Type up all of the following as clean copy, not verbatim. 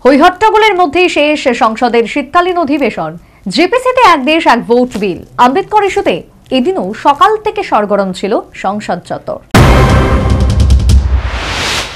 হৈহট্টগোলের মধ্যেই শেষ সংসদের শীতকালীন অধিবেশন। জেপিসিতে এক দেশ এক ভোট বিল আম্বেদকর ইস্যুতে এদিনও সকাল থেকে সরগরম ছিল সংসদ চত্বর।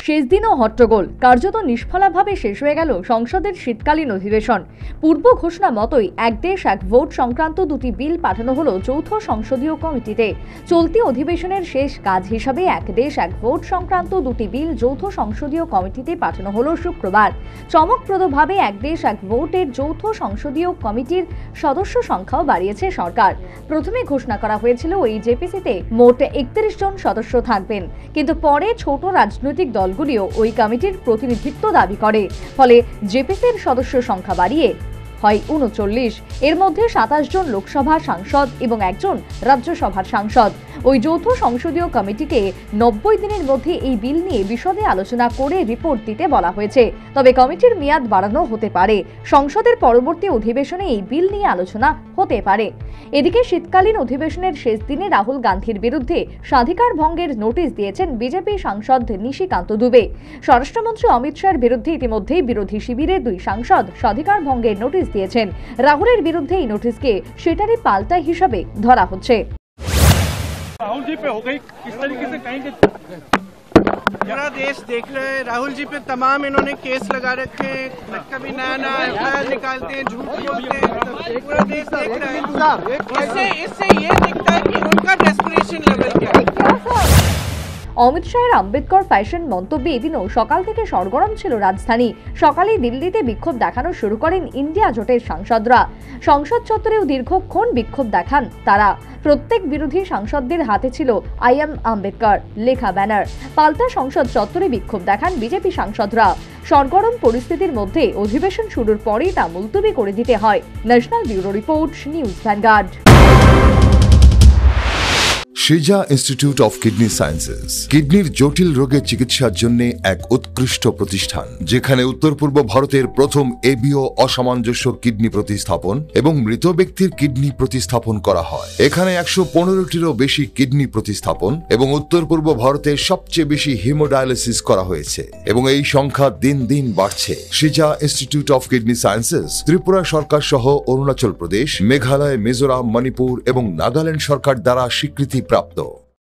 শেষ দিনও হট্টগোল, কার্যত নিষ্ফলাভাবে শেষ হয়ে গেল সংসদের শীতকালীন অধিবেশন। পূর্ব ঘোষণা মতোই এক দেশ এক ভোট সংক্রান্ত দুটি বিল পাঠানো হলো যৌথ সংসদীয় কমিটিতে। চলতি অধিবেশনের শেষ কাজ হিসাবে এক দেশ এক ভোট সংক্রান্ত দুটি বিল যৌথ সংসদীয় কমিটিতে পাঠানো হলো শুক্রবার। চমকপ্রদভাবে এক দেশ এক ভোটের যৌথ সংসদীয় কমিটির সদস্য সংখ্যাও বাড়িয়েছে সরকার। প্রথমে ঘোষণা করা হয়েছিল ওই জেপিসিতে মোট 31 জন সদস্য থাকবেন, কিন্তু পরে ছোট রাজনৈতিক দলগুলিও ওই কমিটির প্রতিনিধিত্ব দাবি করে। ফলে জেপিসির সদস্য সংখ্যা বাড়িয়ে হয় 39। এর মধ্যে 27 জন লোকসভা সাংসদ এবং একজন রাজ্যসভার সাংসদ। ওই যৌথ সংসদীয় কমিটিকে 90 দিনের মধ্যে এই বিল নিয়ে বিশদে আলোচনা করে রিপোর্ট দিতে বলা হয়েছে। তবে কমিটির মেয়াদ বাড়ানো হতে পারে। সংসদের পরবর্তী অধিবেশনে এই বিল নিয়ে আলোচনা হতে পারে। এদিকে শীতকালীন অধিবেশনের শেষ দিনে রাহুল গান্ধীর বিরুদ্ধে স্বাধিকার ভঙ্গের নোটিশ দিয়েছেন বিজেপি সাংসদ নিশিকান্ত দুবে। স্বরাষ্ট্রমন্ত্রী অমিত শাহের বিরুদ্ধে ইতিমধ্যেই বিরোধী শিবিরের 2 সাংসদ স্বাধিকার ভঙ্গের নোটিশ দিয়েছেন। রাহুলের বিরুদ্ধে এই নোটিশকে সেটারই পাল্টা হিসাবে ধরা হচ্ছে। राहुल जी पे हो गई, किस तरीके से कहेंगे? पूरा देश देख रहा है, राहुल जी पे तमाम इन्होंने केस लगा रखे हैं, कभी नया नया एफआईआर निकालते हैं, झूठ बोलते हैं, पूरा देश देख रहा है। इससे ये दिखता है कि उनका डेस्परेशन लेवल क्या है। অমিত শাহের আম্বেদকর ফ্যাশন মন্তব্যে এদিনও সকাল থেকে সরগরম ছিল রাজধানী। সকালেই দিল্লিতে বিক্ষোভ দেখানো শুরু করেন ইন্ডিয়া জোটের সাংসদরা। সংসদ চত্বরেও দীর্ঘক্ষণ বিক্ষোভ দেখান তারা। প্রত্যেক বিরোধী সাংসদদের হাতে ছিল আই এম আম্বেদকর লেখা ব্যানার। পাল্টা সংসদ চত্বরে বিক্ষোভ দেখান বিজেপি সাংসদরা। সরগরম পরিস্থিতির মধ্যে অধিবেশন শুরুর পরেই তা মুলতবি করে দিতে হয়। National bureau report, news vanguard. Shija Institute of Kidney Sciences কিডনির জটিল রোগের চিকিৎসার জন্য এক উৎকৃষ্ট প্রতিষ্ঠান, যেখানে উত্তর পূর্ব ভারতের প্রথম এবিও অসামঞ্জস্য কিডনি প্রতিস্থাপন এবং মৃত ব্যক্তির কিডনি প্রতিস্থাপন করা হয়। এখানে 115টিরও বেশি কিডনি প্রতিস্থাপন এবং উত্তর পূর্ব ভারতের সবচেয়ে বেশি হিমোডায়ালিসিস করা হয়েছে এবং এই সংখ্যা দিন দিন বাড়ছে। Shija institute of kidney sciences Tripura সরকার সহ অরুণাচল প্রদেশ, মেঘালয়, মিজোরাম, মণিপুর এবং নাগাল্যান্ড সরকার দ্বারা স্বীকৃতি প্রাপ্ত।